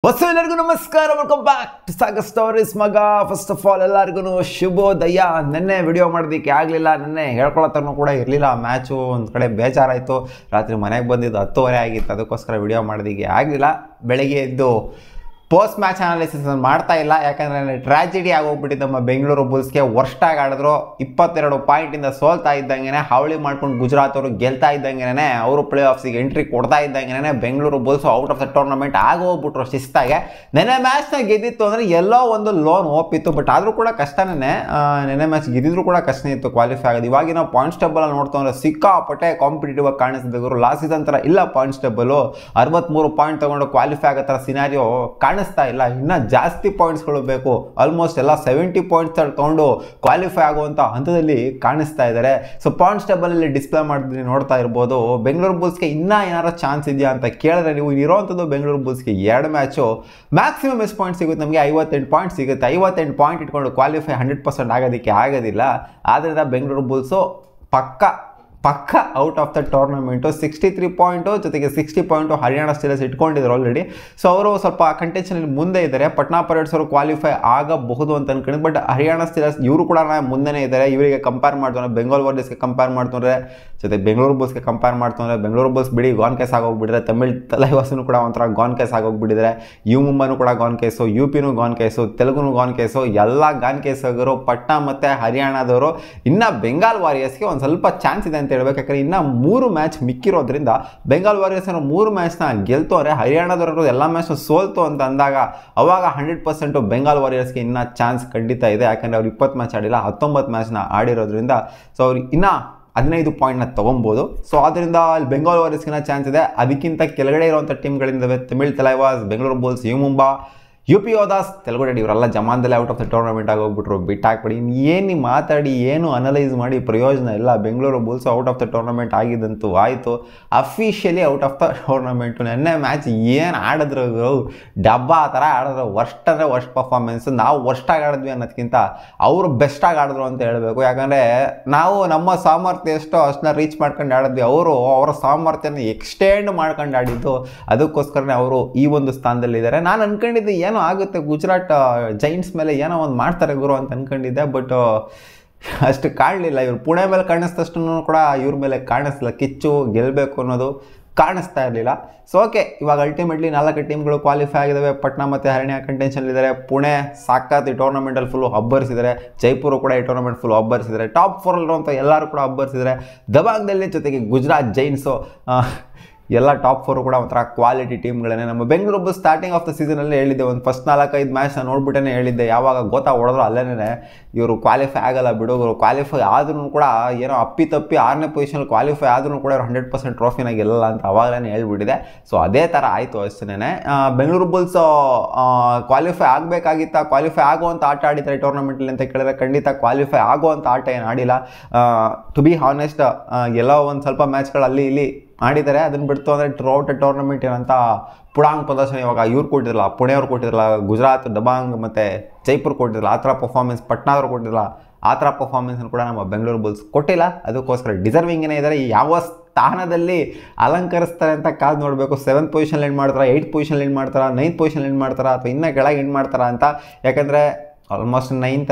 ಎಲ್ಲರಿಗೂ ನಮಸ್ಕಾರ, welcome back to Sagar stories ಮಗ. ಫಸ್ಟ್ ಆಫ್ ಆಲ್ ಎಲ್ಲರಿಗೂ ಶುಭೋದಯ. ನೆನ್ನೆ ವಿಡಿಯೋ ಮಾಡೋದಕ್ಕೆ ಆಗಲಿಲ್ಲ, ನೆನ್ನೆ ಹೇಳ್ಕೊಳತ್ತನೂ ಕೂಡ ಇರಲಿಲ್ಲ. ಮ್ಯಾಚು ಒಂದು ಕಡೆ ಬೇಜಾರಾಯಿತು. ರಾತ್ರಿ ಮನೆಗೆ ಬಂದಿದ್ದು 10:30 ಆಗಿತ್ತು, ಅದಕ್ಕೋಸ್ಕರ ವಿಡಿಯೋ ಮಾಡೋದಕ್ಕೆ ಆಗಲಿಲ್ಲ. ಬೆಳಗ್ಗೆ ಎದ್ದು ಪೋಸ್ಟ್ ಮ್ಯಾಚ್ ಅನಾಲಿಸಿಸ್ ಮಾಡ್ತಾ ಇಲ್ಲ, ಯಾಕಂದರೆ ಟ್ರ್ಯಾಜಿಡಿ ಆಗೋಗ್ಬಿಟ್ಟಿದ್ದು. ನಮ್ಮ ಬೆಂಗಳೂರು ಬುಲ್ಸ್ಗೆ ವರ್ಸ್ಟಾಗಿ ಆಡಿದ್ರು. 22 ಪಾಯಿಂಟಿಂದ ಸೋಲ್ತಾ ಇದ್ದಂಗೆ ಹಾವಳಿ ಮಾಡ್ಕೊಂಡು ಗುಜರಾತ್ ಅವರು ಗೆಲ್ತಾ ಇದ್ದಂಗೆ ಅವರು ಪ್ಲೇ ಆಫ್ಸಿಗೆ ಎಂಟ್ರಿ ಕೊಡ್ತಾ ಇದ್ದಂಗೆ Bengaluru Bulls out of the tournament ಆಗೋಗ್ಬಿಟ್ರು ಶಿಸ್ತಾಗೆ. ನೆನ್ನೆ ಮ್ಯಾಚ್ನ ಗೆದ್ದಿತ್ತು ಅಂದರೆ ಎಲ್ಲೋ ಒಂದು ಲೋನ್ ಓಪಿತ್ತು, ಬಟ್ ಆದರೂ ಕೂಡ ಕಷ್ಟನೇ. ನೆನ್ನೆ ಮ್ಯಾಚ್ ಗೆದ್ದಿದ್ರು ಕೂಡ ಕಷ್ಟನೇ ಇತ್ತು ಕ್ವಾಲಿಫೈ ಆಗೋದು. ಇವಾಗ ನಾವು ಪಾಯಿಂಟ್ಸ್ ಟೇಬಲ್ ನೋಡ್ತಾ ಅಂದರೆ ಸಿಕ್ಕಾಪಟ್ಟೆ ಕಾಂಪಿಟೇಟಿವ್ ಆಗಿ ಕಾಣಿಸ್ತಿದ್ರು. ಲಾಸ್ಟ್ ಸೀಸನ್ ಥರ ಇಲ್ಲ ಪಾಯಿಂಟ್ಸ್ ಟೇಬಲು. 63 ಪಾಯಿಂಟ್ ತೊಗೊಂಡು ಕ್ವಾಲಿಫೈ ಆಗೋ ಥರ ಸಿನಾರಿಯೋ ಕಾಣಿಸ್ತಾ ಇಲ್ಲ. ಇನ್ನೂ ಜಾಸ್ತಿ ಪಾಯಿಂಟ್ಸ್ಗಳು ಬೇಕು. ಆಲ್ಮೋಸ್ಟ್ ಎಲ್ಲ 70 ಪಾಯಿಂಟ್ಸ್ ತೊಗೊಂಡು ಕ್ವಾಲಿಫೈ ಆಗುವಂಥ ಹಂತದಲ್ಲಿ ಕಾಣಿಸ್ತಾ ಇದ್ದಾರೆ. ಸೊ ಪಾಯಿಂಟ್ಸ್ ಟೇಬಲಲ್ಲಿ ಡಿಸ್ಪ್ಲೇ ಮಾಡಿದ್ರೆ ನೋಡ್ತಾ ಇರ್ಬೋದು. ಬೆಂಗಳೂರು ಬುಲ್ಸ್ಗೆ ಇನ್ನೂ ಏನಾರು ಚಾನ್ಸ್ ಇದೆಯಾ ಅಂತ ಕೇಳಿದ್ರೆ ನೀವು ಇರೋವಂಥದ್ದು ಬೆಂಗಳೂರು ಬುಲ್ಸ್ಗೆ 2 ಮ್ಯಾಚು ಮ್ಯಾಕ್ಸಿಮಮ್ ಎಷ್ಟು ಪಾಯಿಂಟ್ ಸಿಗುತ್ತೆ ನಮಗೆ? 58 ಪಾಯಿಂಟ್ ಸಿಗುತ್ತೆ. 58 ಪಾಯಿಂಟ್ ಇಟ್ಕೊಂಡು ಕ್ವಾಲಿಫೈ 100% ಆಗೋದಕ್ಕೆ ಆಗೋದಿಲ್ಲ. ಆದ್ದರಿಂದ ಬೆಂಗಳೂರು ಬುಲ್ಸು ಪಕ್ಕ out of the tournament. 63 point ಜೊತೆಗೆ 60 ಪಾಯಿಂಟು ಹರಿಯಾಣ ಸ್ಟೀಲರ್ಸ್ ಇಟ್ಕೊಂಡಿದ್ರು ಆಲ್ರೆಡಿ. ಸೊ ಅವರು ಸ್ವಲ್ಪ ಕಂಟೆನ್ಷನಲ್ಲಿ ಮುಂದೆ ಇದ್ದಾರೆ. ಪಟ್ನಾ ಪೈರೇಟ್ಸ್ ಅವರು ಕ್ವಾಲಿಫೈ ಆಗಬಹುದು ಅಂತ ಅನ್ಕೊಂಡಿದ್ದು, ಬಟ್ ಹರಿಯಾಣ ಸ್ಟೀಲರ್ಸ್ ಇವರು ಕೂಡ ಮುಂದೆನೇ ಇದ್ದಾರೆ. ಇವರಿಗೆ ಕಂಪೇರ್ ಮಾಡ್ತಾರೆ ಬೆಂಗಾಲ್ ವಾರಿಯರ್ಸ್ಗೆ ಕಂಪೇರ್ ಮಾಡ್ತಾರೆ, ಜೊತೆ ಬೆಂಗಳೂರು ಬುಲ್ಸ್ಗೆ ಕಂಪೇರ್ ಮಾಡ್ತಾರೆ. ಬೆಂಗಳೂರು ಬುಲ್ಸ್ ಬಿಡಿ ಗಾನ್ ಕೇಸ್ ಆಗೋಗ್ಬಿಟ್ಟಿದ್ರೆ, ತಮಿಳ್ ತಲೈವಾಸನು ಕೂಡ ಒಂಥರ ಗಾನ್ ಕೇಸ್ ಆಗೋಗ್ಬಿಟ್ಟಿದ್ದಾರೆ. ಮುಂಬೈನೂ ಕೂಡ ಗಾನ್ ಕೇಸು, UPನೂ ಗಾನ್ ಕೇಸು, ತೆಲುಗುನು ಗಾನ್ ಕೇಸು, ಎಲ್ಲ ಗಾನ್ ಕೇಸ್ ಆಗಿರೋ ಪಟ್ನಾ ಮತ್ತು ಹರಿಯಾಣದವರು. ಇನ್ನು ಬೆಂಗಾಲ್ ವಾರಿಯರ್ಸ್ಗೆ ಒಂದು ಸ್ವಲ್ಪ ಚಾನ್ಸ್ ಇದೆ ಅಂತ ಹೇಳ್ಬೇಕು. ಯಾಕಂದರೆ ಇನ್ನು 3 ಮ್ಯಾಚ್ ಮಿಕ್ಕಿರೋದ್ರಿಂದ ಬೆಂಗಾಲ್ ವಾರಿಯರ್ಸ್ 3 ಮ್ಯಾಚ್ನ ಗೆಲ್ತು ಅಂದರೆ ಹರಿಯಾಣದವರು ಎಲ್ಲ ಮ್ಯಾಚ್ನ ಸೋಲ್ತು ಅಂತ ಅಂದಾಗ ಅವಾಗ 100% ಬೆಂಗಾಲ್ ವಾರಿಯರ್ಸ್ಗೆ ಇನ್ನೂ ಚಾನ್ಸ್ ಖಂಡಿತ ಇದೆ. ಯಾಕಂದರೆ ಅವ್ರು 20 ಮ್ಯಾಚ್ ಆಡಿಲ್ಲ, 19 ಮ್ಯಾಚ್ನ ಆಡಿರೋದ್ರಿಂದ. ಸೊ ಅವ್ರು ಇನ್ನೂ 15 ಪಾಯಿಂಟ್ನ ತೊಗೊಬೋದು. ಸೊ ಆದ್ದರಿಂದ ಅಲ್ಲಿ ಬೆಂಗಾಲ್ ವಾರಿಯರ್ಸ್ಗಿನ ಚಾನ್ಸ್ ಇದೆ. ಅದಕ್ಕಿಂತ ಕೆಳಗಡೆ ಇರುವಂಥ ಟೀಮ್ಗಳಿಂದವೆ Tamil Thalaivas, Bengaluru Bulls, Mumbai, UP Yoddhas, Telugu dead ಇವರೆಲ್ಲ ಜಮಾನ್ದಲ್ಲೇ ಔಟ್ ಆಫ್ ದ ಟೂರ್ನಮೆಂಟ್ ಆಗೋಗ್ಬಿಟ್ರು. ಬಿಟ್ಟಾಕ್ಬಿಡಿ. ಏನು ಮಾತಾಡಿ ಏನು ಅನಲೈಸ್ ಮಾಡಿ ಪ್ರಯೋಜನ ಇಲ್ಲ. Bengaluru Bulls out of the tournament ಆಗಿದ್ದಂತೂ ಆಯಿತು, officially out of the tournament. ನೆನ್ನೆ ಮ್ಯಾಚ್ ಏನು ಆಡಿದ್ರು ಡಬ್ಬಾ ಆ ಥರ ಆಡಿದ್ರು. ವರ್ಸ್ಟ್ ಅಂದರೆ ವರ್ಸ್ಟ್ ಪರ್ಫಾರ್ಮೆನ್ಸು. ನಾವು ವರ್ಸ್ಟಾಗಿ ಆಡಿದ್ವಿ ಅನ್ನೋದಕ್ಕಿಂತ ಅವರು ಬೆಸ್ಟಾಗಿ ಆಡಿದ್ರು ಅಂತ ಹೇಳಬೇಕು. ಯಾಕಂದರೆ ನಾವು ನಮ್ಮ ಸಾಮರ್ಥ್ಯ ಎಷ್ಟೋ ಅಷ್ಟನ್ನ ರೀಚ್ ಮಾಡ್ಕೊಂಡು ಆಡಿದ್ವಿ. ಅವರು ಅವರ ಸಾಮರ್ಥ್ಯನ ಎಕ್ಸ್ಟೆಂಡ್ ಮಾಡ್ಕೊಂಡು ಆಡಿದ್ದು. ಅದಕ್ಕೋಸ್ಕರನೇ ಅವರು ಈ ಒಂದು ಸ್ಥಾನದಲ್ಲಿದ್ದಾರೆ. ನಾನು ಅನ್ಕೊಂಡಿದ್ದೆ ಏನೋ ಆಗುತ್ತೆ, ಗುಜರಾತ್ ಜೈಂಟ್ಸ್ ಮೇಲೆ ಏನೋ ಒಂದು ಮಾಡ್ತಾರೆ ಗುರು ಅಂತ ಅನ್ಕೊಂಡಿದ್ದೆ, ಬಟ್ ಅಷ್ಟು ಕಾಣಲಿಲ್ಲ. ಇವ್ರು ಪುಣೆ ಮೇಲೆ ಕಾಣಿಸ್ತಷ್ಟು ಕೂಡ ಇವ್ರ ಮೇಲೆ ಕಾಣಿಸ್ಲಿಲ್ಲ. ಕಿಚ್ಚು ಗೆಲ್ಲಬೇಕು ಅನ್ನೋದು ಕಾಣಿಸ್ತಾ ಇರಲಿಲ್ಲ. ಸೊ ಓಕೆ, ಇವಾಗ ಅಲ್ಟಿಮೇಟ್ಲಿ 4 ಟೀಮ್ಗಳು ಕ್ವಾಲಿಫೈ ಆಗಿದ್ದಾವೆ. ಪಟ್ನಾ ಮತ್ತು ಹರಿಯಾಣ ಕಂಟೆನ್ಷನ್ಲಿದ್ದಾರೆ. ಪುಣೆ ಸಾಕಾತ್ ಈ ಟೂರ್ನಮೆಂಟಲ್ಲಿ ಫುಲ್ಲು ಹಬ್ಬರಿಸಿದ್ದಾರೆ. ಜೈಪುರ ಕೂಡ ಈ ಟೂರ್ನಮೆಂಟ್ ಫುಲ್ ಹಬ್ಬರಿಸಿದ್ದಾರೆ. ಟಾಪ್ 4 ಅಂತ ಎಲ್ಲರೂ ಕೂಡ ಹಬ್ಬರಿಸಿದ್ದಾರೆ. ದಬಾಂಗ್ದಲ್ಲಿ ಜೊತೆಗೆ ಗುಜರಾತ್ ಜೈಂಟ್ಸು ಎಲ್ಲ ಟಾಪ್ 4 ಕೂಡ ಒಂಥರ ಕ್ವಾಲಿಟಿ ಟೀಮ್ಗಳೇ. ನಮ್ಮ Bengaluru Bulls starting of the ಸೀಸನಲ್ಲಿ ಹೇಳಿದ್ದೆ, ಒಂದು ಫಸ್ಟ್ 4-5 ಮ್ಯಾಚ್ನ ನೋಡ್ಬಿಟ್ಟೇ ಹೇಳಿದ್ದೆ, ಯಾವಾಗ ಗೋತಾ ಹೊಡೆದ್ರು ಅಲ್ಲೇನೆ ಇವರು ಕ್ವಾಲಿಫೈ ಆಗಲ್ಲ ಬಿಡೋರು. ಕ್ವಾಲಿಫೈ ಆದ್ರೂ ಕೂಡ ಏನೋ ಅಪ್ಪಿತಪ್ಪಿ 6ನೇ ಪೊಸಿಷನಲ್ಲಿ ಕ್ವಾಲಿಫೈ ಆದ್ರೂ ಕೂಡ ಇವರು 100% ಟ್ರೋಫಿನ ಗೆಲ್ಲಲ್ಲ ಅಂತ ಅವಾಗಲೇ ಹೇಳ್ಬಿಟ್ಟಿದೆ. ಸೊ ಅದೇ ಥರ ಆಯಿತು ಅಷ್ಟೇ. ಬೆಂಗಳೂರು ಬುಲ್ಸ್ ಕ್ವಾಲಿಫೈ ಆಗಬೇಕಾಗಿತ್ತ, ಕ್ವಾಲಿಫೈ ಆಗುವಂಥ ಆಟ ಆಡಿದ್ದಾರೆ ಟೂರ್ನಮೆಂಟಲ್ಲಿ ಅಂತ ಕೇಳಿದ್ರೆ ಖಂಡಿತ ಕ್ವಾಲಿಫೈ ಆಗುವಂಥ ಆಟ ಏನು ಆಡಿಲ್ಲ. ಟು ಬಿ ಹಾನೆಸ್ಟ್, ಎಲ್ಲೋ ಒಂದು ಸ್ವಲ್ಪ ಮ್ಯಾಚ್ಗಳು ಅಲ್ಲಿ ಇಲ್ಲಿ ಆಡಿದ್ದಾರೆ. ಅದನ್ನು ಬಿಡ್ತು ಅಂದರೆ ಥ್ರೂಔಟ್ ಟೂರ್ನಮೆಂಟ್ ಏನಂತ ಪುಡಾಂಗ್ ಪ್ರದರ್ಶನ ಇವಾಗ ಇವ್ರು ಕೊಟ್ಟಿರಲ್ಲ, ಪುಣೆಯವ್ರು ಕೊಟ್ಟಿರಲ್ಲ, ಗುಜರಾತ್ ದಬಾಂಗ್ ಮತ್ತು ಜೈಪುರ್ ಕೊಟ್ಟಿರಲ್ಲ ಆ ಥರ ಪರ್ಫಾರ್ಮೆನ್ಸ್, ಪಟ್ನಾದವ್ರು ಕೊಟ್ಟಿರಲ್ಲ ಆ ಥರ ಪರ್ಫಾರ್ಮೆನ್ಸನ್ನು ಕೂಡ ನಮ್ಮ ಬೆಂಗಳೂರು ಬುಲ್ಸ್ ಕೊಟ್ಟಿಲ್ಲ. ಅದಕ್ಕೋಸ್ಕರ ಡಿಸರ್ವಿಂಗೇ ಇದ್ದಾರೆ. ಯಾವ ಸ್ಥಾನದಲ್ಲಿ ಅಲಂಕರಿಸ್ತಾರೆ ಅಂತ ಕಾದು ನೋಡಬೇಕು. 7th ಪೊಸಿಷನ್ ಎಂಡ್ ಮಾಡ್ತಾರಾ, 8th ಪೊಸಿಷನ್ ಎಂಡ್ ಮಾಡ್ತಾರಾ, 9th ಪೊಸಿಷನ್ ಎಂಡ್ ಮಾಡ್ತಾರಾ, ಅಥವಾ ಇನ್ನೂ ಕೆಳಗೆ ಎಂಡ್ ಮಾಡ್ತಾರಾ ಅಂತ. ಯಾಕಂದರೆ ಆಲ್ಮೋಸ್ಟ್ 9th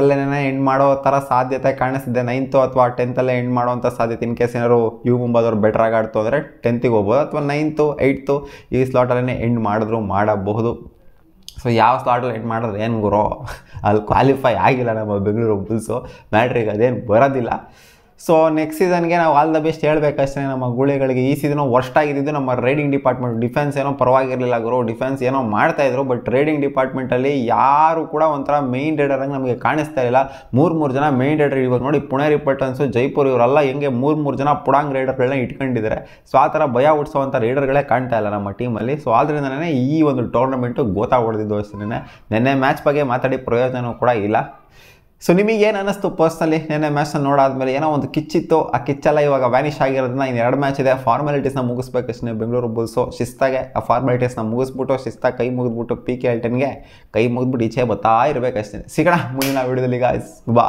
ಎಂಡ್ ಮಾಡೋ ಥರ ಸಾಧ್ಯತೆ ಕಾಣಿಸ್ತಿದೆ. 9th ಅಥವಾ 10th ಎಂಡ್ ಮಾಡೋವಂಥ ಸಾಧ್ಯತೆ. ಇನ್ ಕೇಸ್ ಏನಾದ್ರು ಮುಂಬೈದವ್ರು ಬೆಟ್ರಾಗಿ ಆಡ್ತು ಅಂದರೆ 10th ಹೋಗ್ಬೋದು, ಅಥವಾ 9th 8th ಈ ಸ್ಲಾಟಲ್ಲೇ ಎಂಡ್ ಮಾಡಿದ್ರು ಮಾಡಬಹುದು. ಸೊ ಯಾವ ಸ್ಲಾಟಲ್ಲಿ ಎಂಡ್ ಮಾಡಿದ್ರೆ ಏನು ಗುರೋ, ಅಲ್ಲಿ ಕ್ವಾಲಿಫೈ ಆಗಿಲ್ಲ ನಮ್ಮ ಬೆಂಗಳೂರು ಬುಲ್ಸು. ಮ್ಯಾಟ್ರಿಗೆ ಅದೇನು ಬರೋದಿಲ್ಲ. ಸೊ ನೆಕ್ಸ್ಟ್ ಸೀಸನ್ಗೆ ನಾವು ಆಲ್ ದ ಬೆಸ್ಟ್ ಹೇಳಬೇಕಷ್ಟೇ ನಮ್ಮ ಗೂಳಿಗಳಿಗೆ. ಈ ಸೀಸನು ವರ್ಸ್ಟ್ ಆಗಿದ್ದು ನಮ್ಮ ರೈಡಿಂಗ್ ಡಿಪಾರ್ಟ್ಮೆಂಟ್. ಡಿಫೆನ್ಸ್ ಏನೋ ಪರವಾಗಿರಲಿಲ್ಲ ಗುರು, ಡಿಫೆನ್ಸ್ ಏನೋ ಮಾಡ್ತಾಯಿದ್ರು, ಬಟ್ ರೈಡಿಂಗ್ ಡಿಪಾರ್ಟ್ಮೆಂಟಲ್ಲಿ ಯಾರು ಕೂಡ ಒಂಥರ ಮೇಯ್ನ್ ರೈಡರಾಗಿ ನಮಗೆ ಕಾಣಿಸ್ತಾ ಇಲ್ಲ. 3 ಜನ ಮೇಯ್ನ್ ರೈಡರ್. ಇವಾಗ ನೋಡಿ ಪುಣೆ ರಿಪೋರ್ಟನ್ಸು, ಜೈಪುರ್ ಇವರೆಲ್ಲ ಹೆಂಗೆ 3 ಜನ ಪುಡಾಂಗ್ ರೈಡರ್ಗಳನ್ನ ಇಟ್ಕೊಂಡಿದ್ದಾರೆ. ಸೊ ಆ ಥರ ಭಯ ಹುಟ್ಟಿಸೋವಂಥ ರೈಡರ್ಗಳೇ ಕಾಣ್ತಾ ಇಲ್ಲ ನಮ್ಮ ಟೀಮಲ್ಲಿ. ಸೊ ಆದ್ದರಿಂದನೇ ಈ ಒಂದು ಟೂರ್ನಮೆಂಟು ಗೋತಾ ಹೊಡೆದಿದ್ದು ಅಷ್ಟೇ. ನೆನ್ನೆ ಮ್ಯಾಚ್ ಬಗ್ಗೆ ಮಾತಾಡಿ ಪ್ರಯೋಜನ ಕೂಡ ಇಲ್ಲ. ಸೊ ನಿಮಗೇನು ಅನ್ನಿಸ್ತು ಪರ್ಸ್ನಲಿ ನೆನ್ನೆ ಮ್ಯಾಚ್ನ ನೋಡಾದ್ಮೇಲೆ? ಏನೋ ಒಂದು ಕಿಚ್ಚಿತ್ತು, ಆ ಕಿಚ್ಚೆಲ್ಲ ಇವಾಗ ವ್ಯಾನಿಷ್ ಆಗಿರೋದನ್ನ ಇನ್ನು 2 ಮ್ಯಾಚ್ ಇದೆ, ಫಾರ್ಮಾಲಿಟೀಸ್ನ ಮುಗಿಸ್ಬೇಕಷ್ಟೇ ಬೆಂಗಳೂರು ಬುಲ್ಸು. ಶಿಸ್ತಾಗೆ ಆ ಫಾರ್ಮಾಲಿಟೀಸ್ನ ಮುಗಿಸ್ಬಿಟ್ಟು ಶಿಸ್ತಾಗಿ ಕೈ ಮುಗಿದ್ಬಿಟ್ಟು PK Eltonಗೆ ಕೈ ಮುಗಿದ್ಬಿಟ್ಟು ಈಚೆ ಬರ್ತಾ ಇರಬೇಕಷ್ಟೇ. ಸಿಗೋಣ ಮುಂದಿನ ವಿಡಿಯೋದಲ್ಲಿ ಗಾಯ್ಸ್, ಬಾ.